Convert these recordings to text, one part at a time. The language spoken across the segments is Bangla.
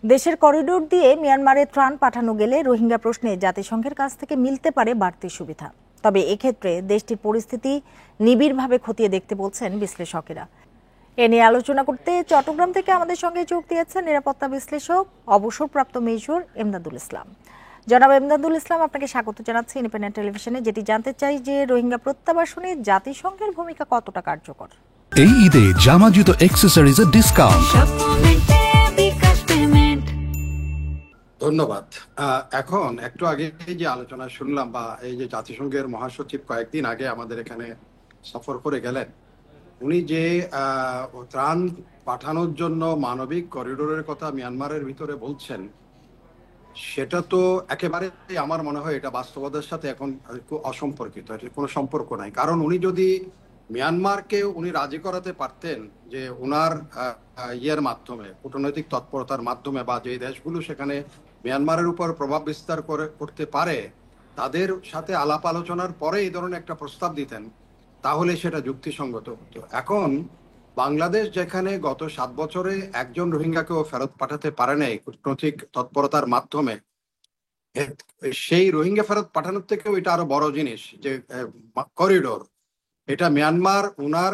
দেশের করিডোর দিয়ে মিয়ানমারে ত্রাণ পাঠানো গেলে রোহিঙ্গা প্রশ্নে জাতিসংঘের কাছ থেকে মিলতে পারে বাড়তি সুবিধা। তবে এক্ষেত্রে দেশটির পরিস্থিতি নিবিড়ভাবে খতিয়ে দেখতে বলছেন বিশ্লেষকেরা। এ নিয়ে আলোচনা করতে চট্টগ্রাম থেকে আমাদের সঙ্গে যোগ দিয়েছেন নিরাপত্তা বিশ্লেষক অবসরপ্রাপ্ত মেজর এমদাদুল ইসলাম। জনাব এমদাদুল ইসলাম, আপনাকে স্বাগত জানাচ্ছি ইন্ডিপেন্ডেন্ট টেলিভিশনে। যেটি জানতে চাই যে রোহিঙ্গা প্রত্যাবাসনে জাতিসংঘের ভূমিকা কতটা কার্যকর? এই ঈদে জামা জুতো অ্যাক্সেসরিজের ডিসকাউন্ট। ধন্যবাদ। এখন একটু আগে যে আলোচনা শুনলাম বা এই যে জাতিসংঘের মহাসচিব কয়েকদিন আগে আমাদের এখানে সফর করে গেলেন, উনি যে ত্রাণ পাঠানোর জন্য মানবিক করিডোরের কথা মিয়ানমারের ভিতরে বলছেন, সেটা তো একেবারে আমার মনে হয় এটা বাস্তবতার সাথে এখন অসম্পর্কিত, এটা কোনো সম্পর্ক নাই। কারণ উনি যদি মিয়ানমারকে উনি রাজি করাতে পারতেন যে ওনার ইয়ের মাধ্যমে, কূটনৈতিক তৎপরতার মাধ্যমে বা যে দেশগুলো সেখানে মিয়ানমারের উপর প্রভাব বিস্তার করতে পারে তাদের সাথে আলাপ আলোচনার পরে এই ধরনের একটা প্রস্তাব দিতেন, তাহলে সেটা যুক্তিসঙ্গত হতো। এখন বাংলাদেশ যেখানে গত 7 বছরে একজন রোহিঙ্গাকেও ফেরত পাঠাতে পারে নাই কূটনৈতিক তৎপরতার মাধ্যমে, সেই রোহিঙ্গা ফেরত পাঠানোর থেকেও এটা আরো বড় জিনিস যে করিডোর, এটা মিয়ানমার ওনার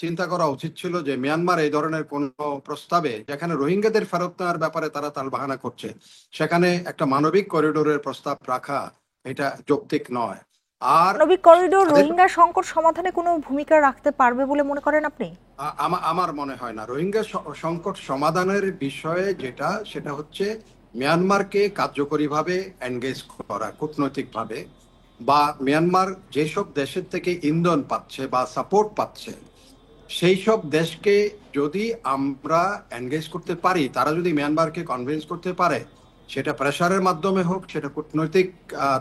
চিন্তা করা উচিত ছিল যে মিয়ানমার এই ধরনের কোন প্রস্তাবে যেখানে রোহিঙ্গাদের ফেরত নেওয়ার ব্যাপারে তারা তালবাহানা করছে, সেখানে একটা মানবিক করিডোরের প্রস্তাব রাখা এটা যৌক্তিক নয়। আর মানবিক করিডোর রোহিঙ্গা সংকট সমাধানে কোনো ভূমিকা রাখতে পারবে বলে মনে করেন আপনি? আমার মনে হয় না। রোহিঙ্গা সংকট সমাধানের বিষয়ে যেটা, সেটা হচ্ছে মিয়ানমারকে কার্যকরীভাবে এনগেজ করা কূটনৈতিকভাবে, বা মিয়ানমার যেসব দেশের থেকে ইন্ধন পাচ্ছে বা সাপোর্ট পাচ্ছে সেই সব দেশকে যদি আমরা এনগেজ করতে পারি, তারা যদি মিয়ানমারকে কনভিন্স করতে পারে, সেটা প্রেসারের মাধ্যমে হোক, সেটা কূটনৈতিক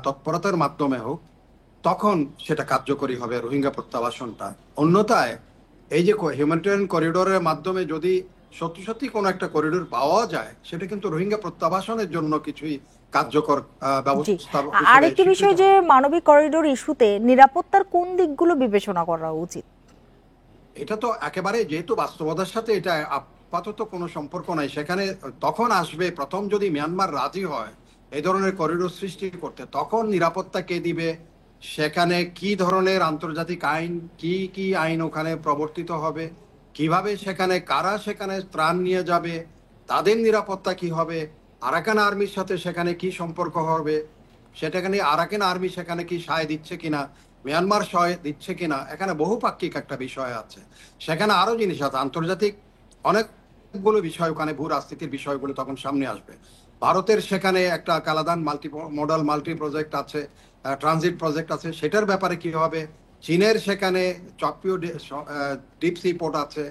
তৎপরতার মাধ্যমে হোক, তখন সেটা কার্যকরী হবে রোহিঙ্গা প্রত্যাবাসনটা। অন্যথায় এই যে হিউম্যানিটেরিয়ান করিডোরের মাধ্যমে যদি সত্যি সত্যি কোনো একটা করিডোর পাওয়া যায়, সেটা কিন্তু রোহিঙ্গা প্রত্যাবাসনের জন্য কিছুই কার্যকর ব্যবস্থা। আরেকটি বিষয় যে মানবিক করিডোর ইস্যুতে নিরাপত্তার কোন দিকগুলো বিবেচনা করা উচিত? এটা তো একেবারে যেহেতু বাস্তবতার সাথে এটা আপাতত কোনো সম্পর্ক নাই, সেখানে তখন আসবে প্রথম যদি মিয়ানমার রাজি হয় এই ধরনের করিডোর সৃষ্টি করতে, তখন নিরাপত্তা কে দিবে, সেখানে কি ধরনের আন্তর্জাতিক আইন, কি কি আইন ওখানে প্রবর্তিত হবে, কিভাবে সেখানে কারা সেখানে ত্রাণ নিয়ে যাবে, তাদের নিরাপত্তা কি হবে, আরাকান আর্মির সাথে সেখানে কি সম্পর্ক হবে, সেটাখানে আরাকান আর্মি সেখানে কি সায় দিচ্ছে কিনা, মিয়ানমার সহায় দিচ্ছে কিনা, এখানে বহুপাক্ষিক একটা বিষয় আছে। সেখানে আরো জিনিস আছে, আন্তর্জাতিক অনেকগুলো বিষয়, ওখানে ভূ রাজনীতির বিষয়গুলো তখন সামনে আসবে। ভারতের সেখানে একটা Kaladan multi modal multi project আছে, ট্রানজিট প্রজেক্ট আছে, সেটার ব্যাপারে কি হবে। চীনের সেখানে চকপিও ডিপ সি পোর্ট আছে,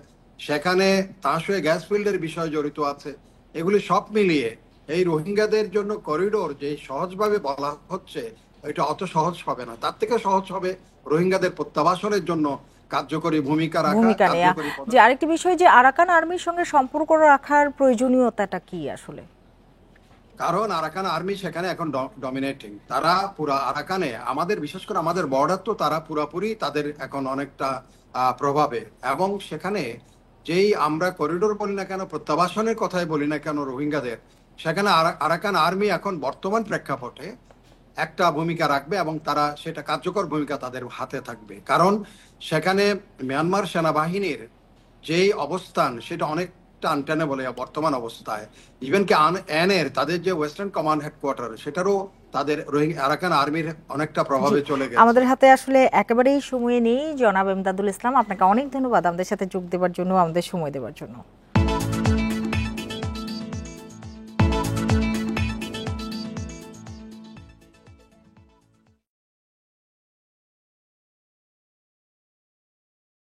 সেখানে তাঁসুয়ে গ্যাস ফিল্ডের বিষয় জড়িত আছে। এগুলি সব মিলিয়ে এই রোহিঙ্গাদের জন্য করিডোর যে সহজভাবে বলা হচ্ছে, এটা অত সহজ হবে না। তার থেকে সহজ হবে রোহিঙ্গাদের প্রত্যাবাসনের জন্য কার্যকরী ভূমিকা রাখা। যে আরেকটি বিষয় যে আরাকান আর্মির সঙ্গে সম্পর্ক রাখার প্রয়োজনীয়তাটা কি আসলে? কারণ আরাকান আর্মি সেখানে এখন ডমিনেটিং, তারা পুরা আরাকানে, আমাদের বিশেষ করে আমাদের বর্ডার তো তারা পুরাপুরি তাদের এখন অনেকটা প্রভাবে, এবং সেখানে যেই আমরা করিডোর বলি না কেন, প্রত্যাবাসনের কথাই বলি না কেন রোহিঙ্গাদের, সেখানে আরাকান আর্মি এখন বর্তমান প্রেক্ষাপটে একটা ভূমিকা রাখবে এবং তারা সেটা কার্যকর ভূমিকা তাদের হাতে থাকবে। কারণ সেখানে মিয়ানমার সেনাবাহিনীর যেই অবস্থান সেটা অনেকটা আনটেনেবল বর্তমান অবস্থায়। ইভেন কি এনের তাদের যে ওয়েস্টার্ন কমান্ড হেডকোয়ার্টার, সেটারও তাদের আরাকান আর্মির অনেকটা প্রভাবে চলে গেছে। আমাদের হাতে আসলে একেবারেই সময় নেই। জনাব এমদাদুল ইসলাম, আপনাকে অনেক ধন্যবাদ আমাদের সাথে যোগ দেওয়ার জন্য, আমাদের সময় দেওয়ার জন্য।